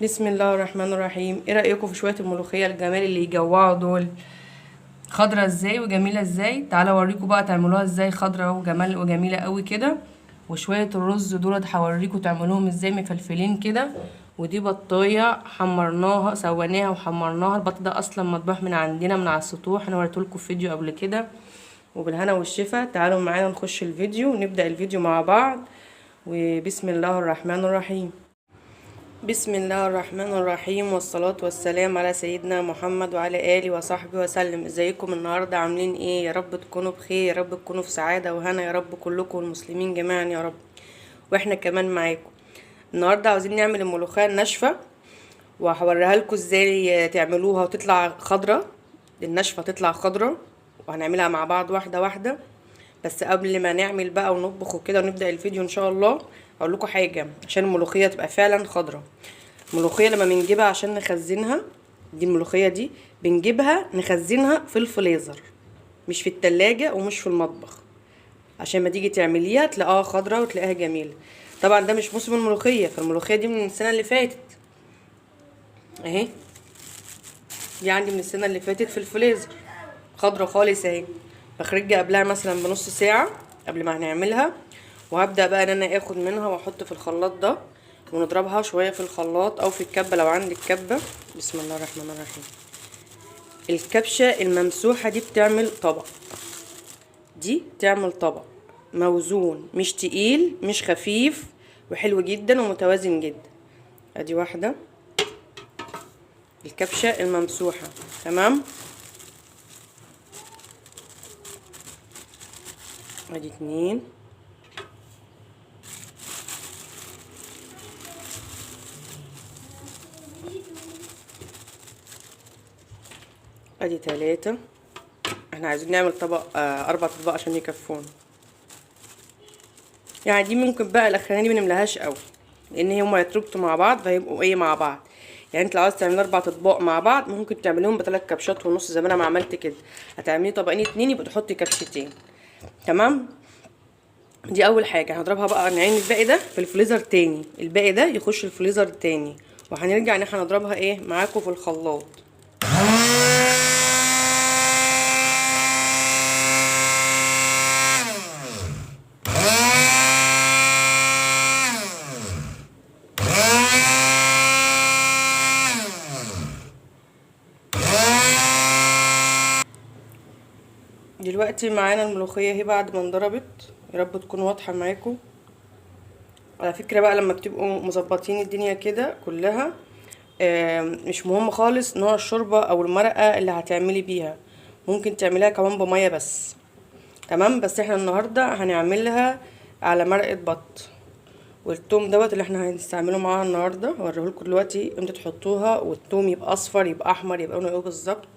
بسم الله الرحمن الرحيم. ايه رأيكم في شوية الملوخية الجمال اللي يجوعوا دول؟ خضرة ازاي وجميلة ازاي؟ تعالى اوريكم بقى تعملوها ازاي خضرة وجمال وجميلة قوي كده. وشوية الرز دولت هوريكم تعملوهم ازاي مفلفلين كده. ودي بطاية حمرناها سويناها وحمرناها. البط ده اصلا مطبوح من عندنا من على السطوح، انا وريتهولكم في فيديو قبل كده. وبالهنا والشفا، تعالوا معانا نخش الفيديو ونبدأ الفيديو مع بعض. وبسم الله الرحمن الرحيم. بسم الله الرحمن الرحيم، والصلاة والسلام على سيدنا محمد وعلى آله وصحبه وسلم. ازيكم النهاردة؟ عاملين ايه؟ يا رب تكونوا بخير، يا رب تكونوا في سعادة وهنا، يا رب كلكم المسلمين جميعا يا رب. واحنا كمان معاكم. النهاردة عاوزين نعمل الملوخية الناشفة، وهوريها لكم ازاي تعملوها وتطلع خضرة. الناشفة تطلع خضرة، وهنعملها مع بعض واحدة واحدة. بس قبل ما نعمل بقى ونطبخ وكده ونبدأ الفيديو ان شاء الله، اقول لكم حاجة عشان الملوخية تبقى فعلا خضرة. الملوخية لما بنجيبها عشان نخزنها، دي الملوخية دي بنجيبها نخزنها في الفريزر، مش في التلاجة ومش في المطبخ، عشان ما تيجي تعمليها تلاقيها خضرة وتلاقيها جميلة. طبعا ده مش موسم الملوخية، فالملوخية دي من السنة اللي فاتت اهي. دي عندي من السنة اللي فاتت في الفريزر، خضرة خالص اهي. بخرجها قبلها مثلا بنص ساعة قبل ما هنعملها. وهبدأ بقى ان انا اخد منها واحط في الخلاط ده، ونضربها شوية في الخلاط او في الكبة لو عندك كبة. بسم الله الرحمن الرحيم. الكبشة الممسوحة دي بتعمل طبق، دي تعمل طبق موزون، مش تقيل مش خفيف، وحلو جدا ومتوازن جدا. ادي واحدة الكبشة الممسوحة، تمام. ادي اتنين، ادي تلاتة. احنا عايزين نعمل طبق 4 اطباق عشان يكفونا. يعني دي ممكن بقى الاخرانية دي منملهاش قوي، لان هما يتربطوا مع بعض فيبقوا ايه مع بعض. يعني انت لو عايز تعملي 4 اطباق مع بعض ممكن تعمليهم ب3 كبشات ونص زي ما انا ما عملت كده. هتعملي طبقين 2 يبقى تحطي كبشتين، تمام. دي اول حاجه. هنضربها بقى نعين الباقي ده في الفريزر تاني، الباقي ده يخش الفريزر تاني، وهنرجع ان احنا نضربها ايه معاكم في الخلاط. دلوقتي معانا الملوخيه اهي بعد ما انضربت، يا رب تكون واضحه معاكم. على فكره بقى لما بتبقوا مظبطين الدنيا كده كلها، مش مهم خالص نوع الشوربه او المرقه اللي هتعملي بيها، ممكن تعمليها كمان بميه بس، تمام. بس احنا النهارده هنعملها على مرقه بط. والثوم دوت اللي احنا هنستعمله معاها النهارده هوريهولكوا دلوقتي امتى تحطوها، والثوم يبقى اصفر يبقى احمر يبقى لونه ايه بالظبط.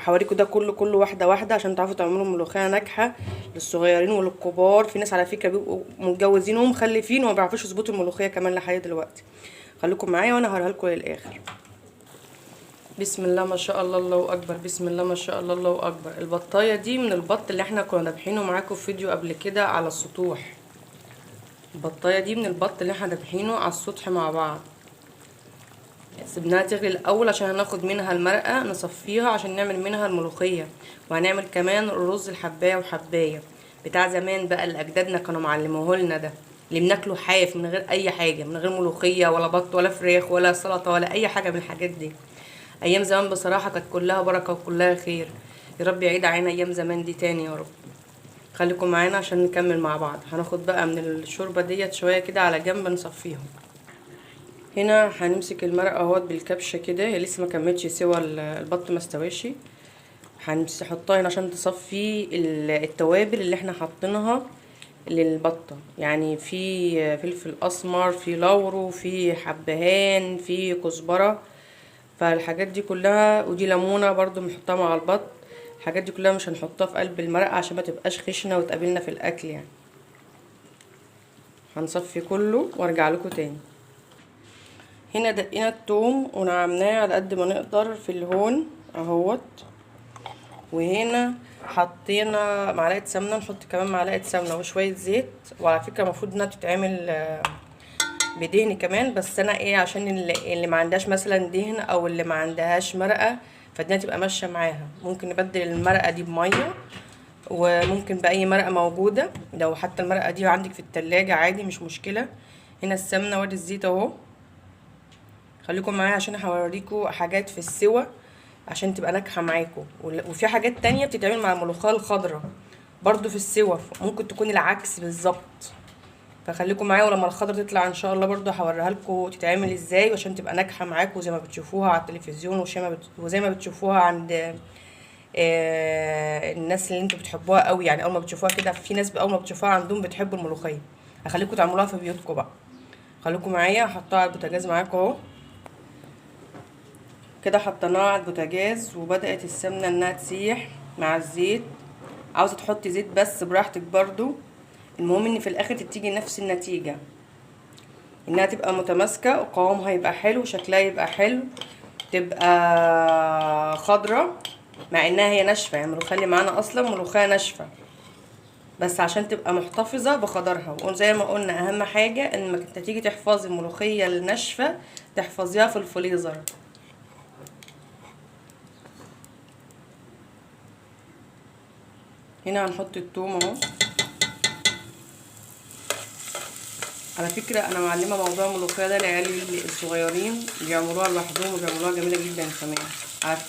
هوريكوا ده كله واحده واحده عشان تعرفوا تعملوا ملوخيه ناجحه للصغيرين وللكبار. في ناس على فكره بيبقوا متجوزين ومخلفين وما بيعرفوش يظبطوا الملوخيه كمان لحد دلوقتي. خليكم معايا وانا هوريها لكم للاخر. بسم الله ما شاء الله، الله اكبر، بسم الله ما شاء الله، الله اكبر. البطايه دي من البط اللي احنا كنا دابحينه معاكم في فيديو قبل كده على السطوح. البطايه دي من البط اللي احنا دابحينه على السطح مع بعض. سيبناها تغلي الاول عشان هناخد منها المرقه نصفيها عشان نعمل منها الملوخيه. وهنعمل كمان الرز الحبايه وحبايه بتاع زمان بقى اللي اجدادنا كانوا معلموه لنا، ده اللي بناكله حاف من غير اي حاجه، من غير ملوخيه ولا بط ولا فراخ ولا سلطه ولا اي حاجه من الحاجات دي. ايام زمان بصراحه كانت كلها بركه وكلها خير. يا رب يعيد علينا ايام زمان دي تاني يا رب. خليكم معانا عشان نكمل مع بعض. هناخد بقى من الشوربه ديت شويه كده على جنب نصفيهم. هنا هنمسك المرقه اهوت بالكبشه كده، هي لسه ما كملتش سوا، البط ما استويش. هنحطها هنا عشان تصفي التوابل اللي احنا حاطينها للبطه. يعني في فلفل اسمر، في لورو، في حبهان، في كزبره، فالحاجات دي كلها، ودي ليمونه برضو بنحطها مع البط. الحاجات دي كلها مش هنحطها في قلب المرقه عشان ما تبقاش خشنه وتقابلنا في الاكل يعني. هنصفي كله وارجع لكم تاني. هنا دقينا التوم ونعمناه على قد ما نقدر في الهون اهوت. وهنا حطينا معلقه سمنه، نحط كمان معلقه سمنه وشويه زيت. وعلى فكره المفروض انها تتعمل بدهن كمان، بس انا ايه عشان اللي ما عندهاش مثلا دهن او اللي ما عندهاش مرقه، فالدنيا تبقى ماشيه معاها، ممكن نبدل المرقه دي بميه، وممكن باي مرقه موجوده، لو حتى المرقه دي عندك في التلاجة عادي مش مشكله. هنا السمنه وادي الزيت اهو. خليكم معايا عشان هوريكم حاجات في السوا عشان تبقى ناجحه معاكم، وفي حاجات تانية بتتعمل مع الملوخيه الخضراء برضو في السوا، ممكن تكون العكس بالظبط. فخليكم معايا، ولما الخضره تطلع ان شاء الله برضو هوريها لكم تتعمل ازاي عشان تبقى ناجحه معاكم زي ما بتشوفوها على التلفزيون وزي ما بتشوفوها عند الناس اللي انتوا بتحبوها قوي. يعني اول ما بتشوفوها كده، في ناس اول ما بتشوفوها عندهم بتحبوا الملوخيه. هخليكم تعملوها في بيوتكم بقى. خليكم معايا، هحطها على البوتاجاز معاكم اهو. كده حطيناها على البوتاجاز وبدات السمنه انها تسيح مع الزيت. عاوزه تحطي زيت بس براحتك برضو، المهم ان في الاخر تيجي نفس النتيجه، انها تبقى متماسكه وقوامها يبقى حلو وشكلها يبقى حلو، تبقى خضره مع انها هي ناشفه. يعني الملوخيه اللي معانا اصلا ملوخيه ناشفه، بس عشان تبقى محتفظه بخضرها. وزي ما قلنا اهم حاجه ان لما تيجي تحفظي الملوخيه الناشفه تحفظيها في الفريزر. هنا هنحط الثوم اهو. على فكره انا معلمه موضوع الملوخيه ده لعيالي الصغيرين، بيعملوها لوحدهم وبيعملوها جميله جدا كمان.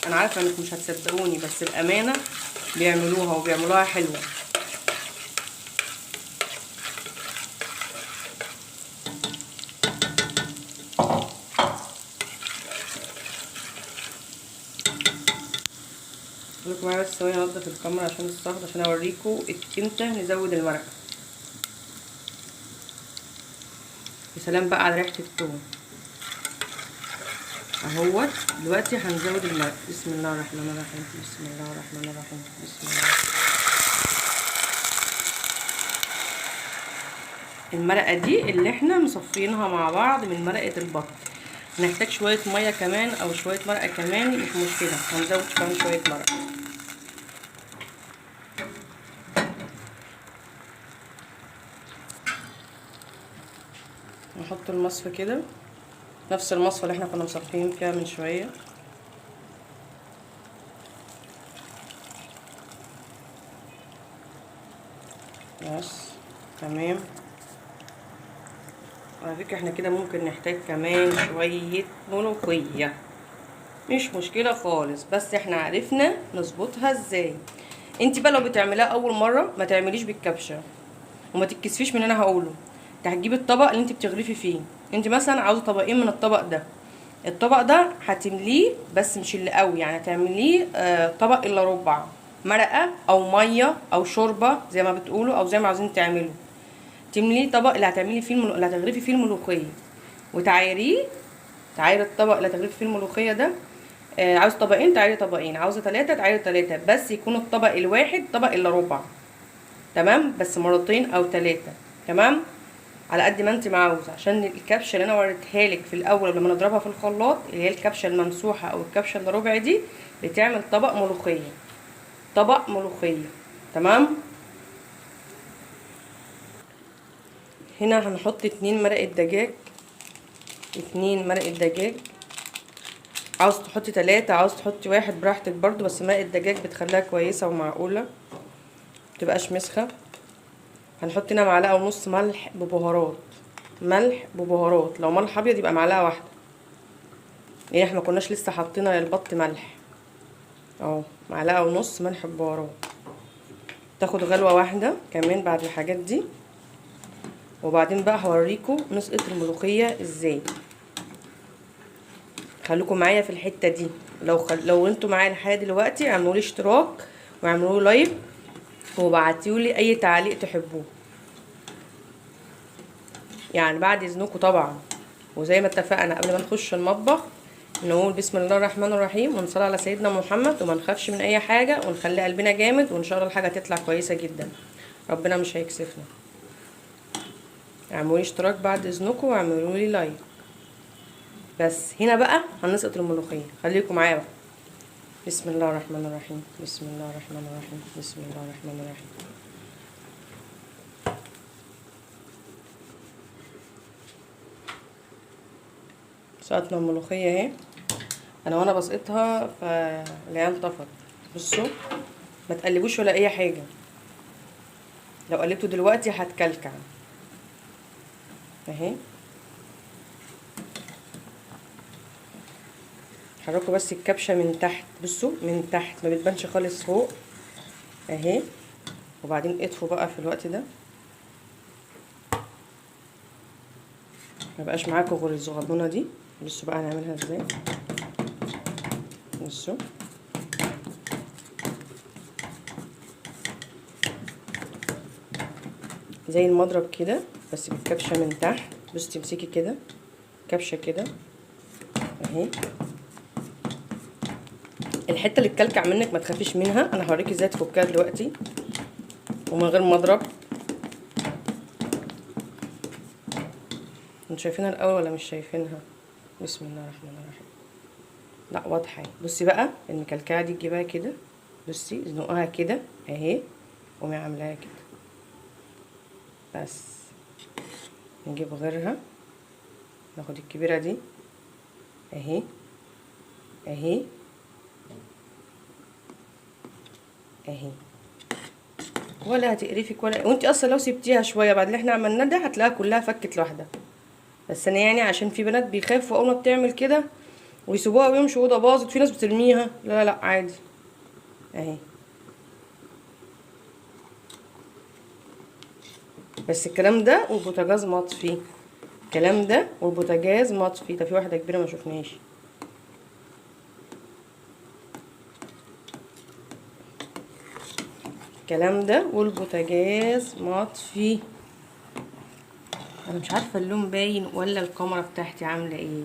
انا عارفه انكم مش هتصدقوني، بس الامانه بيعملوها وبيعملوها حلوه. خليكم معايا بس ثواني انضف الكاميرا عشان الصهد، عشان اوريكم امتى نزود المرقه. يا سلام بقى على ريحه الثوم اهوت. دلوقتي هنزود المرقه. بسم الله الرحمن الرحيم، بسم الله الرحمن الرحيم، بسم الله. المرقه دي اللي احنا مصفينها مع بعض من مرقه البط، هنحتاج شويه ميه كمان او شويه مرقه كمان، مش مشكله، هنزود كمان شويه مرقه. نحط المصفى كده، نفس المصفى اللي احنا كنا مصفيين فيها من شويه. بس تمام. على فكرة احنا كده ممكن نحتاج كمان شوية ملوخية، مش مشكلة خالص، بس احنا عرفنا نظبطها ازاي. انت بقى لو بتعمليها اول مرة ما تعمليش بالكبشة وما تتكسفيش من اللي انا هقوله. انت هتجيبي الطبق اللي انت بتغرفي فيه. انت مثلا عاوزة طبقين من الطبق ده، الطبق ده هتمليه بس مش اللي قوي، يعني هتعمليه طبق الا ربع مرقة او مية او شوربة زي ما بتقولوا، او زي ما عاوزين تعملوا. تمليه طبق اللي هتعملي فيه اللي هتغرفي فيه الملوخيه، وتعايريه. تعايري الطبق اللي هتغرفي فيه الملوخيه ده. عاوز طبقين تعايري طبقين، عاوزه 3 تعايري 3، بس يكون الطبق الواحد طبق الا ربع. تمام، بس مرتين او 3. تمام، على قد ما انت ما عاوزه، عشان الكبشه اللي انا وريتها لك في الاول لما نضربها في الخلاط، اللي هي الكبشه الممسوحه او الكبشه الا ربع دي، بتعمل طبق ملوخيه. طبق ملوخيه. تمام. هنا هنحط 2 مرقه دجاج. 2 مرقه دجاج. عاوز تحطي 3 عاوز تحطي 1 براحتك برضو، بس مرقه الدجاج بتخليها كويسه ومعقوله متبقاش مسخه. هنحط هنا معلقه ونص ملح ببهارات. ملح ببهارات، لو ملح ابيض يبقى معلقه واحده، لان احنا مكناش لسه حاطينه للبط ملح. اهو معلقه ونص ملح ببهارات. تاخد غلوه واحده كمان بعد الحاجات دي، وبعدين بقى هوريكم نسقط الملوخيه ازاي. خليكم معايا في الحته دي. لو انتوا معايا لحد دلوقتي اعملوا لي اشتراك واعملوا لي لايك وبعتوا لي اي تعليق تحبوه، يعني بعد اذنكم طبعا. وزي ما اتفقنا قبل ما نخش المطبخ نقول بسم الله الرحمن الرحيم ونصلي على سيدنا محمد، وما نخافش من اي حاجه، ونخلي قلبنا جامد، وان شاء الله الحاجه تطلع كويسه جدا، ربنا مش هيكسفنا. اعملوا لي اشتراك بعد اذنكم واعملوا لي لايك. بس هنا بقى هنسقط الملوخيه، خليكم معايا بقى. بسم الله الرحمن الرحيم، بسم الله الرحمن الرحيم، بسم الله الرحمن الرحيم. سقطنا الملوخيه اهي. انا وانا بسقطها فالعيال طفت. بصوا ما تقلبوش ولا اي حاجه، لو قلبته دلوقتي هتكلكع اهي. حركوا بس الكبشه من تحت، بصوا من تحت ما بتبانش خالص فوق اهي. وبعدين اطفوا بقى في الوقت ده، ما بقاش معاكم غير الصغنونه دي. بصوا بقى هنعملها ازاي. بصوا زي المضرب كده بس بالكبشه من تحت. بصي تمسكي كده كبشه كده اهي. الحته اللي تكلكع منك ما تخافيش منها، انا هوريكي ازاي تفكها دلوقتي ومن غير مضرب. انتوا شايفينها الاول ولا مش شايفينها؟ بسم الله الرحمن الرحيم. لا واضحه. بصي بقى المكلكعه دي تجيبها كده، بصي زنقها كده اهي، قومي عاملاها كده بس. نجيب غيرها، ناخد الكبيره دي اهي اهي اهي، ولا هتقرفك ولا، وانت اصلا لو سبتيها شويه بعد اللي احنا عملناه ده هتلاقيها كلها فكت لوحدها. بس انا يعني عشان في بنات بيخافوا اول ما بتعمل كده ويسيبوها ويمشوا اوضه باظت، في ناس بترميها. لا لا لا عادي اهي. بس الكلام ده والبوتاجاز مطفي، الكلام ده والبوتاجاز مطفي. ده في واحده كبيره ما شفناش. الكلام ده والبوتاجاز مطفي. انا مش عارفه اللون باين ولا الكاميرا بتاعتي عامله ايه.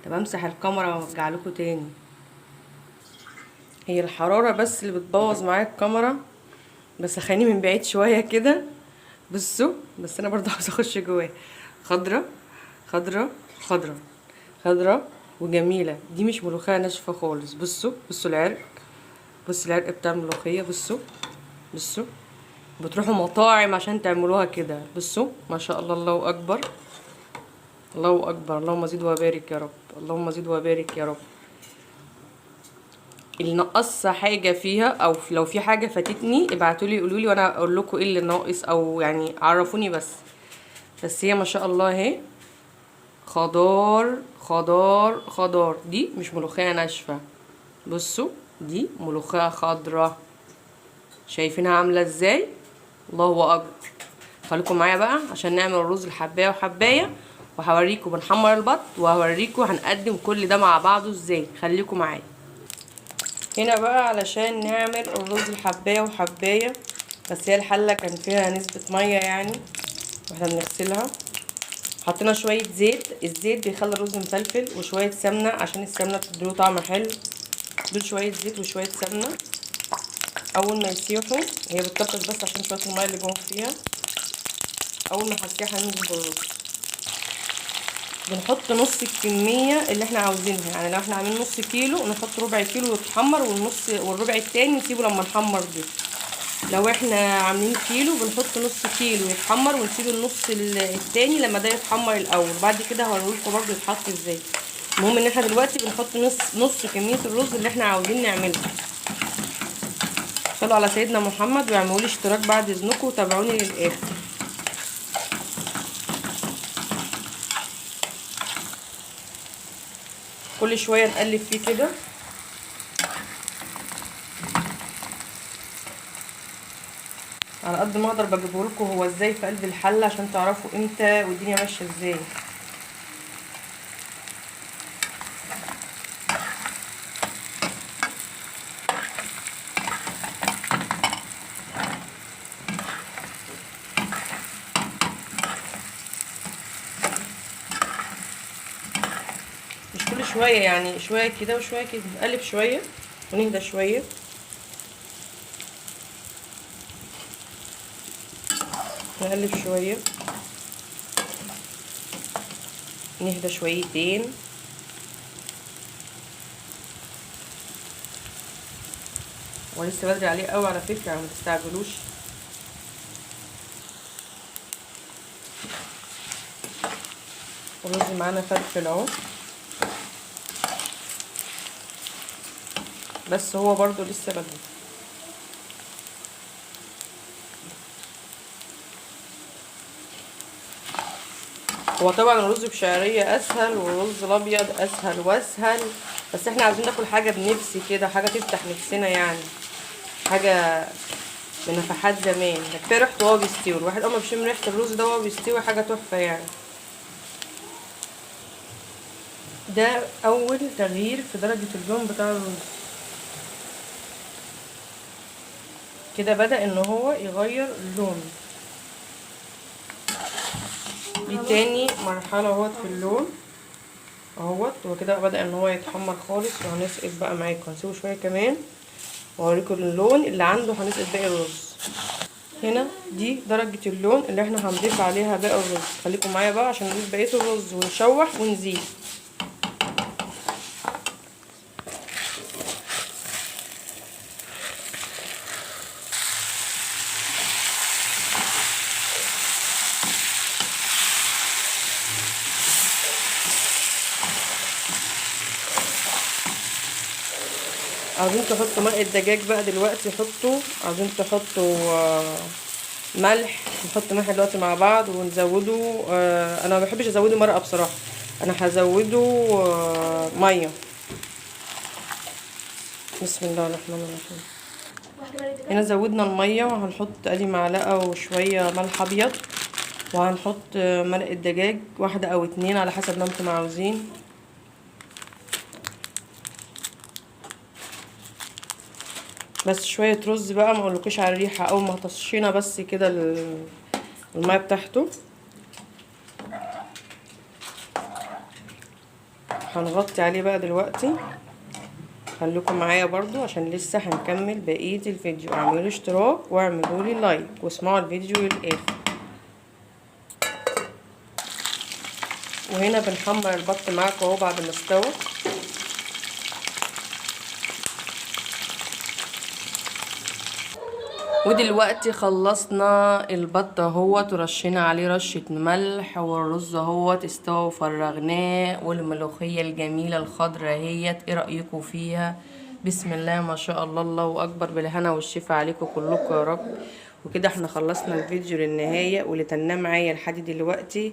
طب امسح الكاميرا وارجع لكم تاني. هي الحراره بس اللي بتبوظ معايا الكاميرا، بس خليني من بعيد شويه كده. بصوا بس انا برضه عاوزه اخش جواه. خضره خضره خضره خضره وجميله. دي مش ملوخيه ناشفه خالص. بصوا بصوا العرق، بصوا العرق بتاع الملوخيه. بصوا بصوا بتروحوا مطاعم عشان تعملوها كده. بصوا ما شاء الله، الله اكبر الله اكبر. اللهم زد وبارك يا رب، اللهم زد وبارك يا رب. اللي نقص حاجه فيها او لو في حاجه فاتتني ابعتولي قولولي وانا اقول لكم ايه اللي ناقص، او يعني عرفوني بس هي ما شاء الله اهي. خضار خضار خضار. دي مش ملوخيه ناشفه. بصوا دي ملوخيه خضراء. شايفينها عامله ازاي؟ الله اكبر. خليكم معايا بقى عشان نعمل الرز الحبايه وحبايه، وهوريكم بنحمر البط، وهوريكم هنقدم كل ده مع بعضه ازاي. خليكم معايا هنا بقى علشان نعمل الرز الحبايه وحبايه. بس هي الحله كان فيها نسبه ميه يعني واحنا بنغسلها. حطينا شويه زيت، الزيت بيخلي الرز مفلفل، وشويه سمنه عشان السمنه بتديله طعم حلو. دول شويه زيت وشويه سمنه. اول ما يسيحوا، هي بتطبخ بس عشان شويه الميه اللي جوه فيها. اول ما هسيحها هننزل بالرز. بنحط نص الكميه اللي احنا عاوزينها، يعني لو احنا عاملين نص كيلو نحط ربع كيلو يتحمر، والربع التاني نسيبه لما نحمر دي. لو احنا عاملين كيلو بنحط نص كيلو يتحمر ونسيب النص التاني لما ده يتحمر الاول. بعد كده هوريلكم برضه يتحط ازاي. المهم ان احنا دلوقتي بنحط نص كميه الرز اللي احنا عاوزين نعملها. صلوا على سيدنا محمد واعملوا لي اشتراك بعد اذنكم وتابعوني للاخر. كل شويه نقلب فيه كده. على قد ما اقدر بجيبه لكم هو ازاي في قلب الحله عشان تعرفوا امتى والدنيا ماشيه ازاي. مش كل شويه يعني، شويه كده وشويه كده. نقلب شويه ونهدى شويه. نقلب شويه نهدى شويتين. ولسه بدري عليه قوي على فكره، ما تستعجلوش. الرز معانا فلفل اهو، بس هو برضو لسه بدري. هو طبعا الرز بشعرية اسهل والرز الابيض اسهل واسهل، بس احنا عايزين ناكل حاجة بنفسي كده، حاجة تفتح نفسنا يعني، حاجة من نفحات زمان. ده كفاية ريحته وهو بيستوي، الواحد اول ما بيشم ريحة الرز ده وهو بيستوي حاجة تحفة يعني. ده اول تغيير في درجة اللون بتاع الرز، كده بدأ ان هو يغير اللون. دي تاني مرحلة اهوت في اللون اهوت، وكده بدأ ان هو يتحمر خالص. وهنسقط بقى معاكم، هنسيبه شوية كمان واوريكم اللون اللي عنده. هنسقط باقي الرز هنا. دي درجة اللون اللي احنا هنضيف عليها باقي الرز. خليكم معايا بقى عشان نضيف بقية الرز ونشوح ونزيد. عاوزين تحطوا مرقة دجاج بقى دلوقتي حطوا، عاوزين تحطوا ملح، نحط ملح دلوقتي مع بعض ونزوده. انا ما بحبش ازوده مرقة بصراحة، انا هزوده مية. بسم الله الرحمن الرحيم. هنا زودنا المية وهنحط ادي معلقة وشوية ملح ابيض، وهنحط مرقة دجاج واحدة او اتنين على حسب ما انتم عاوزين. بس شوية رز بقى، ما اقولكوش على الريحة. اول ما طشينا بس كده المية بتاعته، هنغطي عليه بقى دلوقتي. خليكم معايا برضو عشان لسه هنكمل بقية الفيديو. اعملوا اشتراك واعملوا لي لايك واسمعوا الفيديو للاخر. وهنا بنحمر البط معاكم اهو بعد ما استوى. ودلوقتي خلصنا البط اهوت ورشينا عليه رشة ملح، والرز اهوت استوى وفرغناه، والملوخية الجميلة الخضرا اهيت. ايه رأيكم فيها؟ بسم الله ما شاء الله، الله اكبر. بالهنا والشفا عليكم كلكم يا رب. وكده احنا خلصنا الفيديو للنهاية. واللي تناه معايا لحد دلوقتي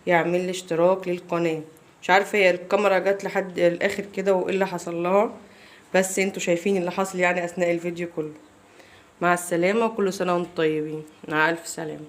يعمل لي اشتراك للقناة. مش عارفة هي الكاميرا جت لحد الاخر كده وايه اللي حصل لها، بس انتوا شايفين اللي حصل يعني اثناء الفيديو كله. مع السلامة، وكل سنة وانتم طيبين. مع ألف سلامة.